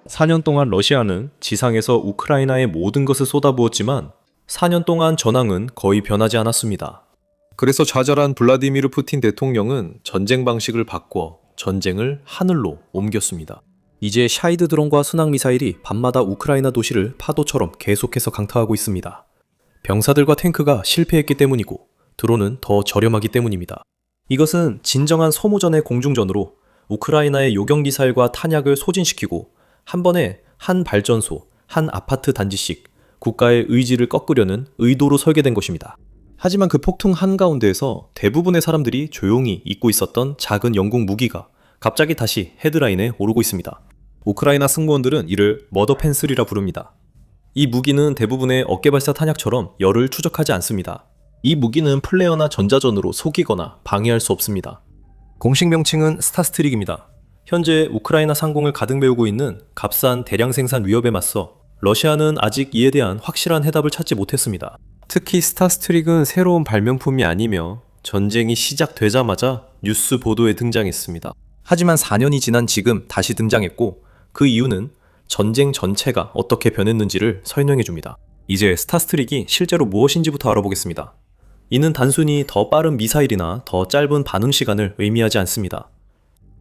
4년 동안 러시아는 지상에서 우크라이나에 모든 것을 쏟아부었지만 4년 동안 전황은 거의 변하지 않았습니다. 그래서 좌절한 블라디미르 푸틴 대통령은 전쟁 방식을 바꿔 전쟁을 하늘로 옮겼습니다. 이제 샤이드 드론과 순항미사일이 밤마다 우크라이나 도시를 파도처럼 계속해서 강타하고 있습니다. 병사들과 탱크가 실패했기 때문이고 드론은 더 저렴하기 때문입니다. 이것은 진정한 소모전의 공중전으로 우크라이나의 요격미사일과 탄약을 소진시키고 한 번에 한 발전소, 한 아파트 단지씩 국가의 의지를 꺾으려는 의도로 설계된 것입니다. 하지만 그 폭풍 한가운데에서 대부분의 사람들이 조용히 잊고 있었던 작은 영국 무기가 갑자기 다시 헤드라인에 오르고 있습니다. 우크라이나 승무원들은 이를 머더펜슬이라 부릅니다. 이 무기는 대부분의 어깨발사 탄약처럼 열을 추적하지 않습니다. 이 무기는 플레어나 전자전으로 속이거나 방해할 수 없습니다. 공식 명칭은 스타스트릭입니다. 현재 우크라이나 상공을 가득 메우고 있는 값싼 대량 생산 위협에 맞서 러시아는 아직 이에 대한 확실한 해답을 찾지 못했습니다. 특히 스타스트릭은 새로운 발명품이 아니며 전쟁이 시작되자마자 뉴스 보도에 등장했습니다. 하지만 4년이 지난 지금 다시 등장했고 그 이유는 전쟁 전체가 어떻게 변했는지를 설명해 줍니다. 이제 스타스트릭이 실제로 무엇인지부터 알아보겠습니다. 이는 단순히 더 빠른 미사일이나 더 짧은 반응 시간을 의미하지 않습니다.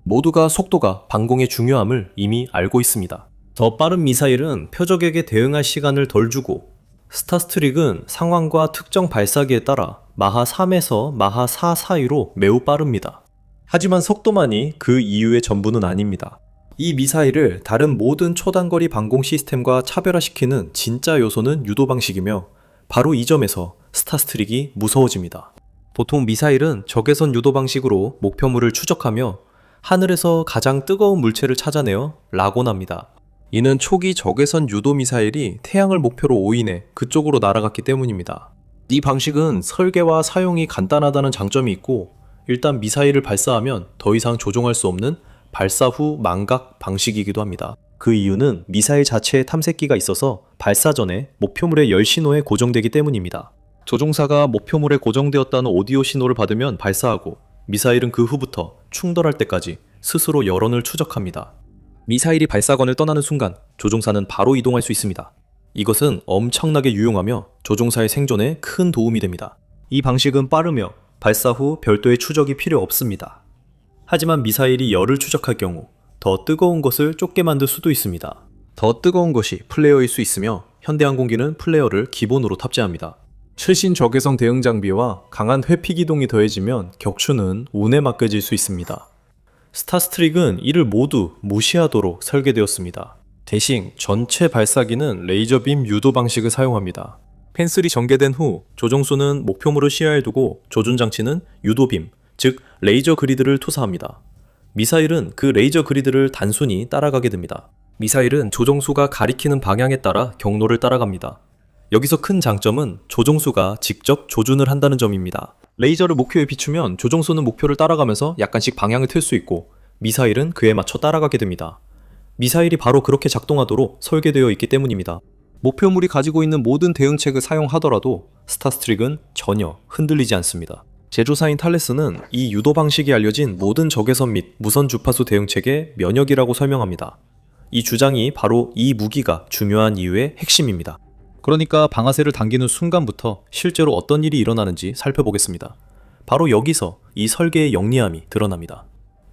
모두가 속도가 방공의 중요함을 이미 알고 있습니다. 더 빠른 미사일은 표적에게 대응할 시간을 덜 주고 스타스트릭은 상황과 특정 발사기에 따라 마하 3에서 마하 4 사이로 매우 빠릅니다. 하지만 속도만이 그 이유의 전부는 아닙니다. 이 미사일을 다른 모든 초단거리 방공 시스템과 차별화시키는 진짜 요소는 유도 방식이며 바로 이 점에서 스타스트릭이 무서워집니다. 보통 미사일은 적외선 유도 방식으로 목표물을 추적하며 하늘에서 가장 뜨거운 물체를 찾아내어 라곤합니다. 이는 초기 적외선 유도 미사일이 태양을 목표로 오인해 그쪽으로 날아갔기 때문입니다. 이 방식은 설계와 사용이 간단하다는 장점이 있고 일단 미사일을 발사하면 더 이상 조종할 수 없는 발사 후 망각 방식이기도 합니다. 그 이유는 미사일 자체에 탐색기가 있어서 발사 전에 목표물의 열 신호에 고정되기 때문입니다. 조종사가 목표물에 고정되었다는 오디오 신호를 받으면 발사하고 미사일은 그 후부터 충돌할 때까지 스스로 여론을 추적합니다. 미사일이 발사관을 떠나는 순간 조종사는 바로 이동할 수 있습니다. 이것은 엄청나게 유용하며 조종사의 생존에 큰 도움이 됩니다. 이 방식은 빠르며 발사 후 별도의 추적이 필요 없습니다. 하지만 미사일이 열을 추적할 경우 더 뜨거운 것을 쫓게 만들 수도 있습니다. 더 뜨거운 것이 플레어일 수 있으며 현대항공기는 플레어를 기본으로 탑재합니다. 최신 적외선 대응 장비와 강한 회피 기동이 더해지면 격추는 운에 맡겨질 수 있습니다. 스타스트릭은 이를 모두 무시하도록 설계되었습니다. 대신 전체 발사기는 레이저빔 유도 방식을 사용합니다. 펜슬이 전개된 후 조종수는 목표물을 시야에 두고 조준장치는 유도빔, 즉 레이저 그리드를 투사합니다. 미사일은 그 레이저 그리드를 단순히 따라가게 됩니다. 미사일은 조종수가 가리키는 방향에 따라 경로를 따라갑니다. 여기서 큰 장점은 조종수가 직접 조준을 한다는 점입니다. 레이저를 목표에 비추면 조종수는 목표를 따라가면서 약간씩 방향을 틀 수 있고 미사일은 그에 맞춰 따라가게 됩니다. 미사일이 바로 그렇게 작동하도록 설계되어 있기 때문입니다. 목표물이 가지고 있는 모든 대응책을 사용하더라도 스타스트릭은 전혀 흔들리지 않습니다. 제조사인 탈레스는 이 유도 방식이 알려진 모든 적외선 및 무선 주파수 대응책의 면역이라고 설명합니다. 이 주장이 바로 이 무기가 중요한 이유의 핵심입니다. 그러니까 방아쇠를 당기는 순간부터 실제로 어떤 일이 일어나는지 살펴보겠습니다. 바로 여기서 이 설계의 영리함이 드러납니다.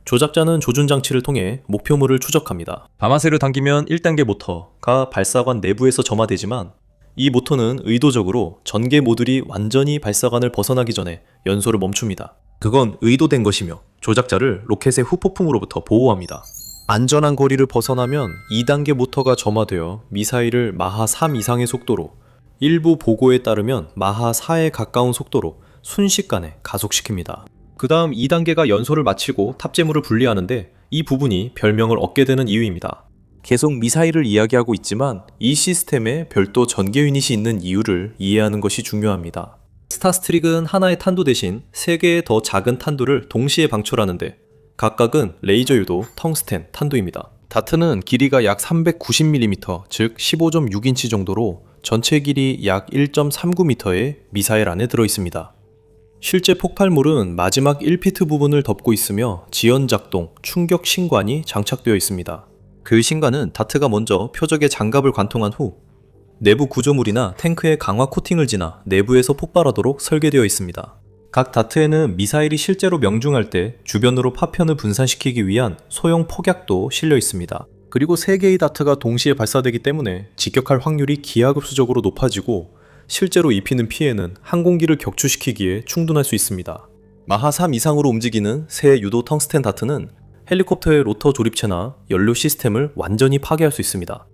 조작자는 조준장치를 통해 목표물을 추적합니다. 방아쇠를 당기면 1단계 모터가 발사관 내부에서 점화되지만 이 모터는 의도적으로 전개 모듈이 완전히 발사관을 벗어나기 전에 연소를 멈춥니다. 그건 의도된 것이며 조작자를 로켓의 후폭풍으로부터 보호합니다. 안전한 거리를 벗어나면 2단계 모터가 점화되어 미사일을 마하 3 이상의 속도로, 일부 보고에 따르면 마하 4에 가까운 속도로 순식간에 가속시킵니다. 그 다음 2단계가 연소를 마치고 탑재물을 분리하는데 이 부분이 별명을 얻게 되는 이유입니다. 계속 미사일을 이야기하고 있지만 이 시스템에 별도 전개 유닛이 있는 이유를 이해하는 것이 중요합니다. 스타스트릭은 하나의 탄두 대신 3개의 더 작은 탄두를 동시에 방출하는데 각각은 레이저 유도 텅스텐 탄두입니다. 다트는 길이가 약 390mm, 즉 15.6인치 정도로 전체 길이 약 1.39m의 미사일 안에 들어있습니다. 실제 폭발물은 마지막 1피트 부분을 덮고 있으며 지연 작동, 충격 신관이 장착되어 있습니다. 그 신간은 다트가 먼저 표적에 장갑을 관통한 후 내부 구조물이나 탱크에 강화 코팅을 지나 내부에서 폭발하도록 설계되어 있습니다. 각 다트에는 미사일이 실제로 명중할 때 주변으로 파편을 분산시키기 위한 소형 폭약도 실려 있습니다. 그리고 3개의 다트가 동시에 발사되기 때문에 직격할 확률이 기하급수적으로 높아지고 실제로 입히는 피해는 항공기를 격추시키기에 충분할 수 있습니다. 마하 3 이상으로 움직이는 새 유도 텅스텐 다트는 헬리콥터의 로터 조립체나 연료 시스템을 완전히 파괴할 수 있습니다.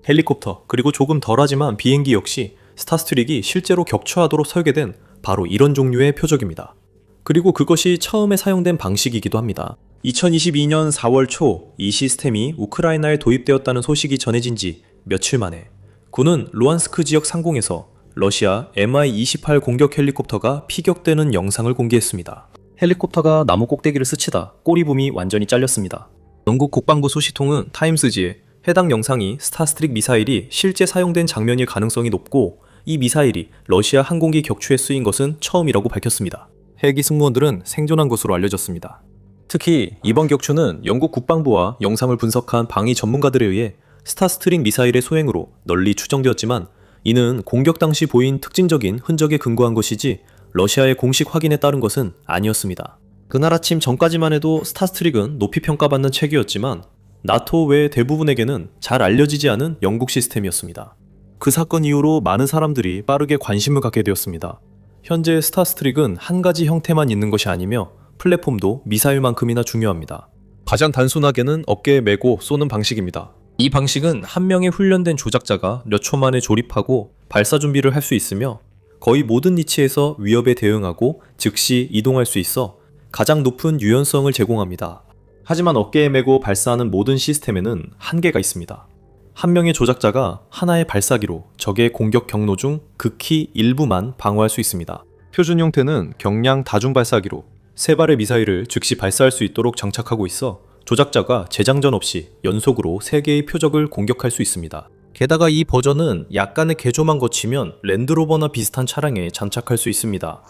헬리콥터 그리고 조금 덜하지만 비행기 역시 스타스트릭이 실제로 격추하도록 설계된 바로 이런 종류의 표적입니다. 그리고 그것이 처음에 사용된 방식이기도 합니다. 2022년 4월 초 이 시스템이 우크라이나에 도입되었다는 소식이 전해진 지 며칠 만에 군은 루안스크 지역 상공에서 러시아 Mi-28 공격 헬리콥터가 피격되는 영상을 공개했습니다. 헬리콥터가 나무 꼭대기를 스치다 꼬리붐이 완전히 잘렸습니다. 영국 국방부 소식통은 타임스지에 해당 영상이 스타스트릭 미사일이 실제 사용된 장면일 가능성이 높고 이 미사일이 러시아 항공기 격추에 쓰인 것은 처음이라고 밝혔습니다. 헬기 승무원들은 생존한 것으로 알려졌습니다. 특히 이번 격추는 영국 국방부와 영상을 분석한 방위 전문가들에 의해 스타스트릭 미사일의 소행으로 널리 추정되었지만 이는 공격 당시 보인 특징적인 흔적에 근거한 것이지 러시아의 공식 확인에 따른 것은 아니었습니다. 그날 아침 전까지만 해도 스타스트릭은 높이 평가받는 체계였지만 나토 외 대부분에게는 잘 알려지지 않은 영국 시스템이었습니다. 그 사건 이후로 많은 사람들이 빠르게 관심을 갖게 되었습니다. 현재 스타스트릭은 한 가지 형태만 있는 것이 아니며 플랫폼도 미사일만큼이나 중요합니다. 가장 단순하게는 어깨에 메고 쏘는 방식입니다. 이 방식은 한 명의 훈련된 조작자가 몇 초 만에 조립하고 발사 준비를 할 수 있으며 거의 모든 위치에서 위협에 대응하고 즉시 이동할 수 있어 가장 높은 유연성을 제공합니다. 하지만 어깨에 메고 발사하는 모든 시스템에는 한계가 있습니다. 한 명의 조작자가 하나의 발사기로 적의 공격 경로 중 극히 일부만 방어할 수 있습니다. 표준 형태는 경량 다중 발사기로 3발의 미사일을 즉시 발사할 수 있도록 장착하고 있어 조작자가 재장전 없이 연속으로 3개의 표적을 공격할 수 있습니다. 게다가 이 버전은 약간의 개조만 거치면 랜드로버나 비슷한 차량에 장착할 수 있습니다.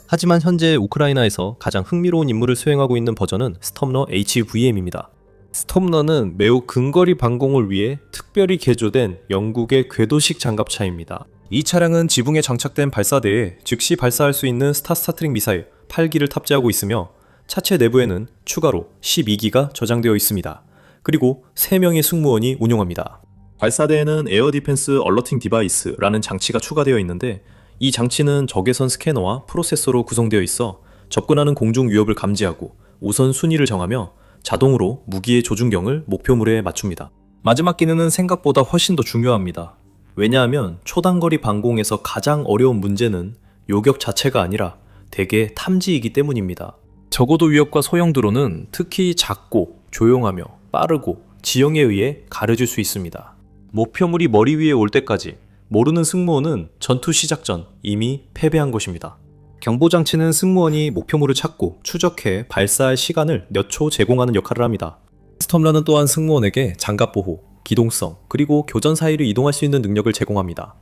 하지만 현재 우크라이나에서 가장 흥미로운 임무를 수행하고 있는 버전은 스톰러 HVM입니다. 스톰러는 매우 근거리 방공을 위해 특별히 개조된 영국의 궤도식 장갑차입니다. 이 차량은 지붕에 장착된 발사대에 즉시 발사할 수 있는 스타스트릭 미사일 8기를 탑재하고 있으며 차체 내부에는 추가로 12기가 저장되어 있습니다. 그리고 3명의 승무원이 운용합니다. 발사대에는 에어 디펜스 얼러팅 디바이스라는 장치가 추가되어 있는데 이 장치는 적외선 스캐너와 프로세서로 구성되어 있어 접근하는 공중 위협을 감지하고 우선 순위를 정하며 자동으로 무기의 조준경을 목표물에 맞춥니다. 마지막 기능은 생각보다 훨씬 더 중요합니다. 왜냐하면 초단거리 방공에서 가장 어려운 문제는 요격 자체가 아니라 대개 탐지이기 때문입니다. 저고도 위협과 소형 드론은 특히 작고 조용하며 빠르고 지형에 의해 가려질 수 있습니다. 목표물이 머리 위에 올 때까지 모르는 승무원은 전투 시작 전 이미 패배한 것입니다. 경보장치는 승무원이 목표물을 찾고 추적해 발사할 시간을 몇 초 제공하는 역할을 합니다. 스톰러는 또한 승무원에게 장갑보호, 기동성, 그리고 교전 사이를 이동할 수 있는 능력을 제공합니다.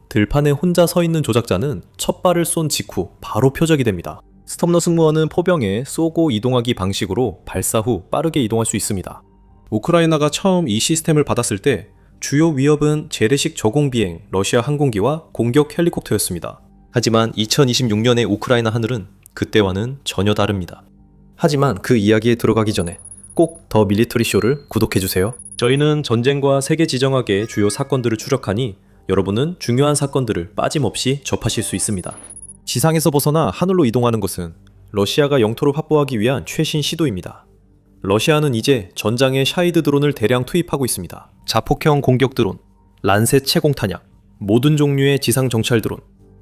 들판에 혼자 서 있는 조작자는 첫 발을 쏜 직후 바로 표적이 됩니다. 스톰러 승무원은 포병에 쏘고 이동하기 방식으로 발사 후 빠르게 이동할 수 있습니다. 우크라이나가 처음 이 시스템을 받았을 때 주요 위협은 재래식 저공비행 러시아 항공기와 공격 헬리콥터였습니다. 하지만 2026년의 우크라이나 하늘은 그때와는 전혀 다릅니다. 하지만 그 이야기에 들어가기 전에 꼭 더 밀리터리 쇼를 구독해주세요. 저희는 전쟁과 세계 지정학의 주요 사건들을 추적하니 여러분은 중요한 사건들을 빠짐없이 접하실 수 있습니다. 지상에서 벗어나 하늘로 이동하는 것은 러시아가 영토를 확보하기 위한 최신 시도입니다. 러시아는 이제 전장에 샤이드 드론을 대량 투입하고 있습니다. 자폭형 공격 드론, 란셋 채공 탄약, 모든 종류의 지상 정찰 드론,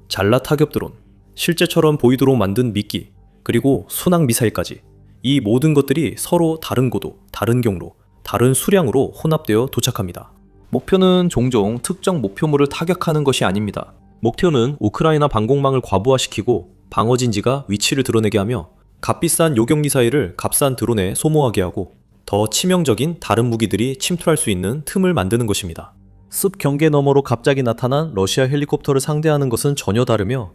잘라 타격 드론, 실제처럼 보이도록 만든 미끼, 그리고 순항 미사일까지 이 모든 것들이 서로 다른 고도, 다른 경로, 다른 수량으로 혼합되어 도착합니다. 목표는 종종 특정 목표물을 타격하는 것이 아닙니다. 목표는 우크라이나 방공망을 과부하시키고 방어진지가 위치를 드러내게 하며 값비싼 요격 미사일을 값싼 드론에 소모하게 하고 더 치명적인 다른 무기들이 침투할 수 있는 틈을 만드는 것입니다. 습 경계 너머로 갑자기 나타난 러시아 헬리콥터를 상대하는 것은 전혀 다르며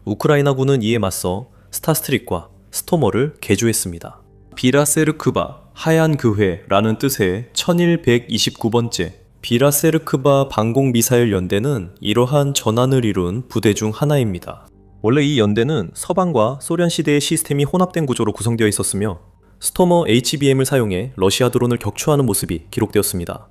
우크라이나군은 이에 맞서 스타스트릭과 스토머를 개조했습니다. 비라세르크바, 하얀 그회라는 뜻의 1129번째 비라세르크바 방공미사일 연대는 이러한 전환을 이룬 부대 중 하나입니다. 원래 이 연대는 서방과 소련 시대의 시스템이 혼합된 구조로 구성되어 있었으며 스토머 HBM을 사용해 러시아 드론을 격추하는 모습이 기록되었습니다.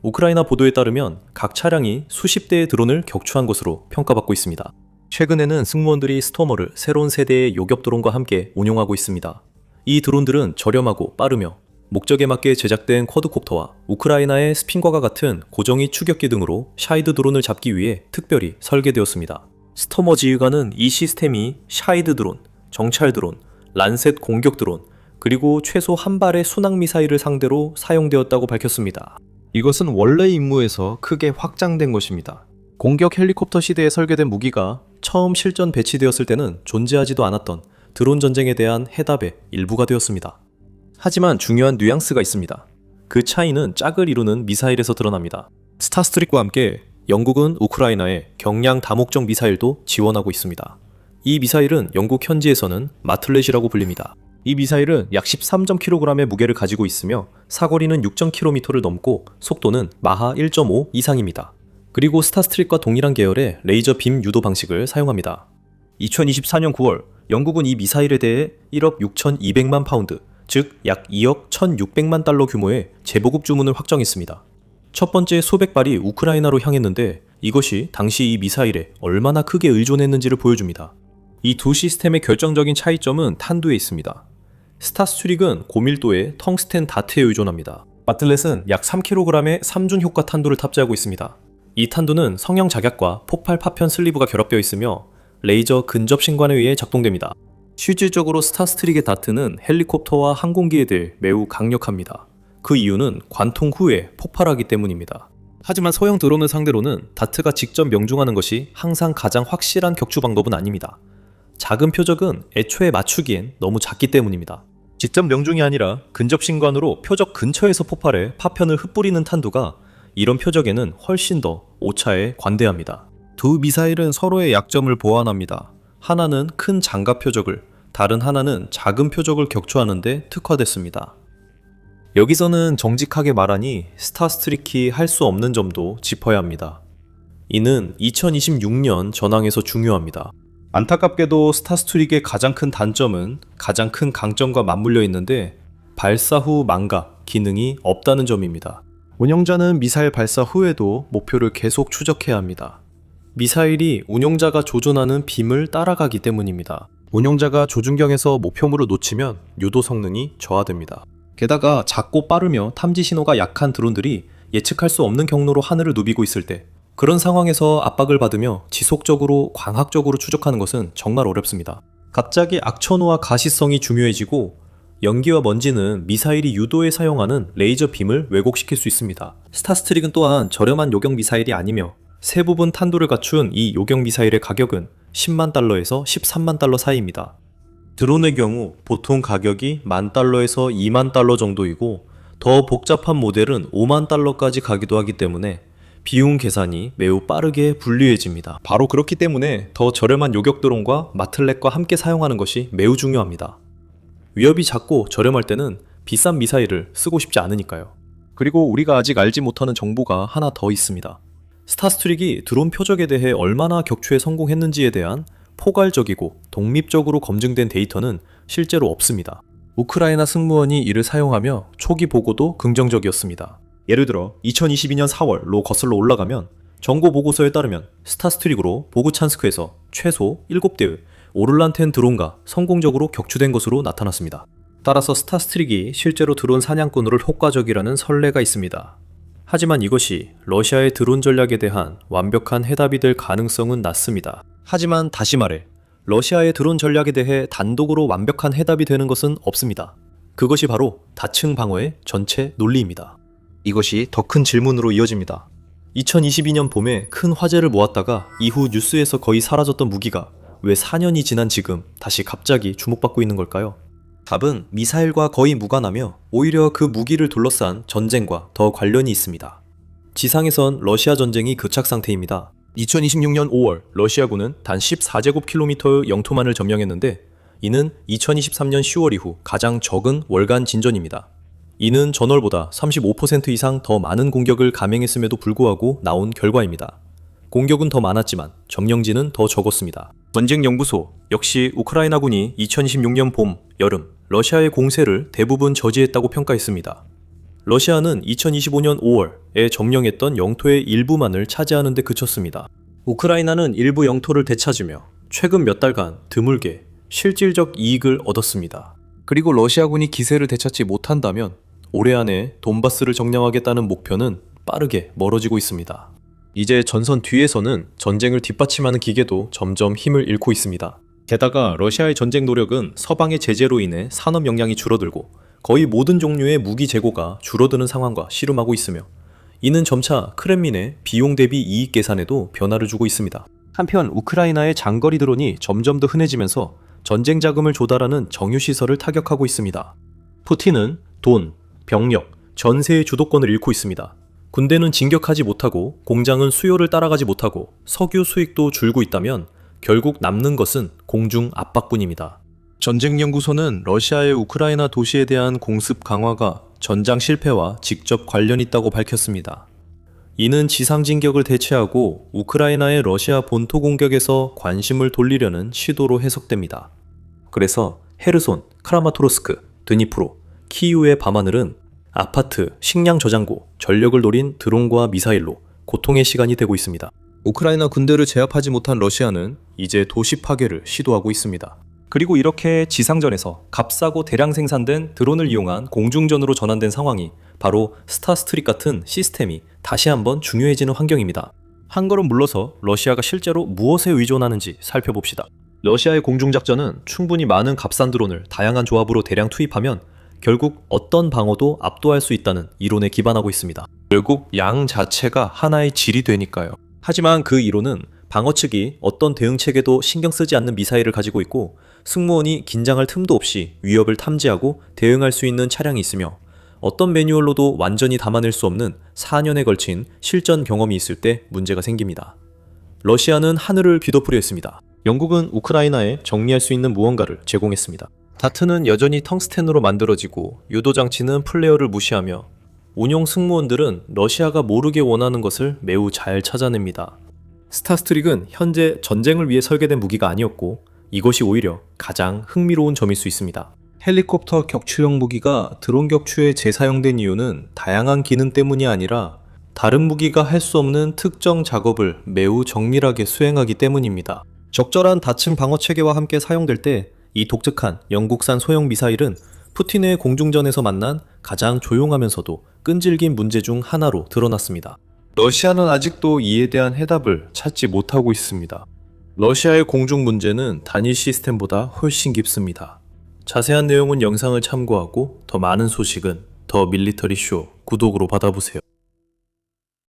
우크라이나 보도에 따르면 각 차량이 수십 대의 드론을 격추한 것으로 평가받고 있습니다. 최근에는 승무원들이 스토머를 새로운 세대의 요격 드론과 함께 운용하고 있습니다. 이 드론들은 저렴하고 빠르며 목적에 맞게 제작된 쿼드콥터와 우크라이나의 스핀과가 같은 고정위 추격기 등으로 샤이드 드론을 잡기 위해 특별히 설계되었습니다. 스토머 지휘관은 이 시스템이 샤이드 드론, 정찰 드론, 란셋 공격 드론, 그리고 최소 한 발의 순항 미사일을 상대로 사용되었다고 밝혔습니다. 이것은 원래 임무에서 크게 확장된 것입니다. 공격 헬리콥터 시대에 설계된 무기가 처음 실전 배치되었을 때는 존재하지도 않았던 드론 전쟁에 대한 해답의 일부가 되었습니다. 하지만 중요한 뉘앙스가 있습니다. 그 차이는 짝을 이루는 미사일에서 드러납니다. 스타스트릭과 함께 영국은 우크라이나에 경량 다목적 미사일도 지원하고 있습니다. 이 미사일은 영국 현지에서는 마틀렛이라고 불립니다. 이 미사일은 약 13.kg의 무게를 가지고 있으며 사거리는 6.km를 넘고 속도는 마하 1.5 이상입니다. 그리고 스타스트릭과 동일한 계열의 레이저 빔 유도 방식을 사용합니다. 2024년 9월 영국은 이 미사일에 대해 1억 6,200만 파운드, 즉 약 2억 1,600만 달러 규모의 재보급 주문을 확정했습니다. 첫 번째 수백 발이 우크라이나로 향했는데 이것이 당시 이 미사일에 얼마나 크게 의존했는지를 보여줍니다. 이 두 시스템의 결정적인 차이점은 탄두에 있습니다. 스타스트릭은 고밀도의 텅스텐 다트에 의존합니다. 마틀렛은 약 3kg의 3중 효과 탄두를 탑재하고 있습니다. 이 탄두는 성형 작약과 폭발 파편 슬리브가 결합되어 있으며 레이저 근접 신관에 의해 작동됩니다. 실질적으로 스타스트릭의 다트는 헬리콥터와 항공기에 대해 매우 강력합니다. 그 이유는 관통 후에 폭발하기 때문입니다. 하지만 소형 드론을 상대로는 다트가 직접 명중하는 것이 항상 가장 확실한 격추 방법은 아닙니다. 작은 표적은 애초에 맞추기엔 너무 작기 때문입니다. 직접 명중이 아니라 근접 신관으로 표적 근처에서 폭발해 파편을 흩뿌리는 탄두가 이런 표적에는 훨씬 더 오차에 관대합니다. 두 미사일은 서로의 약점을 보완합니다. 하나는 큰 장갑 표적을, 다른 하나는 작은 표적을 격추하는 데 특화됐습니다. 여기서는 정직하게 말하니 스타스트릭이 할 수 없는 점도 짚어야 합니다. 이는 2026년 전황에서 중요합니다. 안타깝게도 스타스트릭의 가장 큰 단점은 가장 큰 강점과 맞물려 있는데 발사 후 망각 기능이 없다는 점입니다. 운영자는 미사일 발사 후에도 목표를 계속 추적해야 합니다. 미사일이 운용자가 조준하는 빔을 따라가기 때문입니다. 운용자가 조준경에서 목표물을 놓치면 유도 성능이 저하됩니다. 게다가 작고 빠르며 탐지 신호가 약한 드론들이 예측할 수 없는 경로로 하늘을 누비고 있을 때 그런 상황에서 압박을 받으며 지속적으로 광학적으로 추적하는 것은 정말 어렵습니다. 갑자기 악천후와 가시성이 중요해지고 연기와 먼지는 미사일이 유도에 사용하는 레이저 빔을 왜곡시킬 수 있습니다. 스타스트릭은 또한 저렴한 요격 미사일이 아니며 세 부분 탄두를 갖춘 이 요격 미사일의 가격은 10만 달러에서 13만 달러 사이입니다. 드론의 경우 보통 가격이 10,000달러에서 2만 달러 정도이고 더 복잡한 모델은 5만 달러까지 가기도 하기 때문에 비용 계산이 매우 빠르게 불리해집니다. 바로 그렇기 때문에 더 저렴한 요격 드론과 마틀렛과 함께 사용하는 것이 매우 중요합니다. 위협이 작고 저렴할 때는 비싼 미사일을 쓰고 싶지 않으니까요. 그리고 우리가 아직 알지 못하는 정보가 하나 더 있습니다. 스타스트릭이 드론 표적에 대해 얼마나 격추에 성공했는지에 대한 포괄적이고 독립적으로 검증된 데이터는 실제로 없습니다. 우크라이나 승무원이 이를 사용하며 초기 보고도 긍정적이었습니다. 예를 들어 2022년 4월로 거슬러 올라가면 정보 보고서에 따르면 스타스트릭으로 보그찬스크에서 최소 7대의 오를란-10 드론과 성공적으로 격추된 것으로 나타났습니다. 따라서 스타스트릭이 실제로 드론 사냥꾼으로 효과적이라는 선례가 있습니다. 하지만 이것이 러시아의 드론 전략에 대한 완벽한 해답이 될 가능성은 낮습니다. 하지만 다시 말해 러시아의 드론 전략에 대해 단독으로 완벽한 해답이 되는 것은 없습니다. 그것이 바로 다층 방어의 전체 논리입니다. 이것이 더 큰 질문으로 이어집니다. 2022년 봄에 큰 화제를 모았다가 이후 뉴스에서 거의 사라졌던 무기가 왜 4년이 지난 지금 다시 갑자기 주목받고 있는 걸까요? 답은 미사일과 거의 무관하며 오히려 그 무기를 둘러싼 전쟁과 더 관련이 있습니다. 지상에선 러시아 전쟁이 교착 상태입니다. 2026년 5월 러시아군은 단 14제곱킬로미터의 영토만을 점령했는데 이는 2023년 10월 이후 가장 적은 월간 진전입니다. 이는 전월보다 35% 이상 더 많은 공격을 감행했음에도 불구하고 나온 결과입니다. 공격은 더 많았지만 점령지는 더 적었습니다. 전쟁연구소 역시 우크라이나군이 2026년 봄, 여름 러시아의 공세를 대부분 저지했다고 평가했습니다. 러시아는 2025년 5월에 점령했던 영토의 일부만을 차지하는 데 그쳤습니다. 우크라이나는 일부 영토를 되찾으며 최근 몇 달간 드물게 실질적 이익을 얻었습니다. 그리고 러시아군이 기세를 되찾지 못한다면 올해 안에 돈바스를 점령하겠다는 목표는 빠르게 멀어지고 있습니다. 이제 전선 뒤에서는 전쟁을 뒷받침하는 기계도 점점 힘을 잃고 있습니다. 게다가 러시아의 전쟁 노력은 서방의 제재로 인해 산업 역량이 줄어들고 거의 모든 종류의 무기 재고가 줄어드는 상황과 씨름하고 있으며 이는 점차 크렘린의 비용 대비 이익 계산에도 변화를 주고 있습니다. 한편 우크라이나의 장거리 드론이 점점 더 흔해지면서 전쟁 자금을 조달하는 정유시설을 타격하고 있습니다. 푸틴은 돈, 병력, 전세의 주도권을 잃고 있습니다. 군대는 진격하지 못하고 공장은 수요를 따라가지 못하고 석유 수익도 줄고 있다면 결국 남는 것은 공중 압박뿐입니다. 전쟁연구소는 러시아의 우크라이나 도시에 대한 공습 강화가 전장 실패와 직접 관련 있다고 밝혔습니다. 이는 지상 진격을 대체하고 우크라이나의 러시아 본토 공격에서 관심을 돌리려는 시도로 해석됩니다. 그래서 헤르손, 크라마토르스크, 드니프로, 키이우의 밤하늘은 아파트, 식량 저장고, 전력을 노린 드론과 미사일로 고통의 시간이 되고 있습니다. 우크라이나 군대를 제압하지 못한 러시아는 이제 도시 파괴를 시도하고 있습니다. 그리고 이렇게 지상전에서 값싸고 대량 생산된 드론을 이용한 공중전으로 전환된 상황이 바로 스타스트릭 같은 시스템이 다시 한번 중요해지는 환경입니다. 한 걸음 물러서 러시아가 실제로 무엇에 의존하는지 살펴봅시다. 러시아의 공중작전은 충분히 많은 값싼 드론을 다양한 조합으로 대량 투입하면 결국 어떤 방어도 압도할 수 있다는 이론에 기반하고 있습니다. 결국 양 자체가 하나의 질이 되니까요. 하지만 그 이론은 방어 측이 어떤 대응체계도 신경 쓰지 않는 미사일을 가지고 있고 승무원이 긴장할 틈도 없이 위협을 탐지하고 대응할 수 있는 차량이 있으며 어떤 매뉴얼로도 완전히 담아낼 수 없는 4년에 걸친 실전 경험이 있을 때 문제가 생깁니다. 러시아는 하늘을 뒤덮으려 했습니다. 영국은 우크라이나에 정리할 수 있는 무언가를 제공했습니다. 다트는 여전히 텅스텐으로 만들어지고 유도장치는 플레어를 무시하며 운용 승무원들은 러시아가 모르게 원하는 것을 매우 잘 찾아냅니다. 스타스트릭은 현재 전쟁을 위해 설계된 무기가 아니었고 이것이 오히려 가장 흥미로운 점일 수 있습니다. 헬리콥터 격추형 무기가 드론 격추에 재사용된 이유는 다양한 기능 때문이 아니라 다른 무기가 할 수 없는 특정 작업을 매우 정밀하게 수행하기 때문입니다. 적절한 다층 방어 체계와 함께 사용될 때 이 독특한 영국산 소형 미사일은 푸틴의 공중전에서 만난 가장 조용하면서도 끈질긴 문제 중 하나로 드러났습니다. 러시아는 아직도 이에 대한 해답을 찾지 못하고 있습니다. 러시아의 공중 문제는 단일 시스템보다 훨씬 깊습니다. 자세한 내용은 영상을 참고하고 더 많은 소식은 더 밀리터리 쇼 구독으로 받아보세요.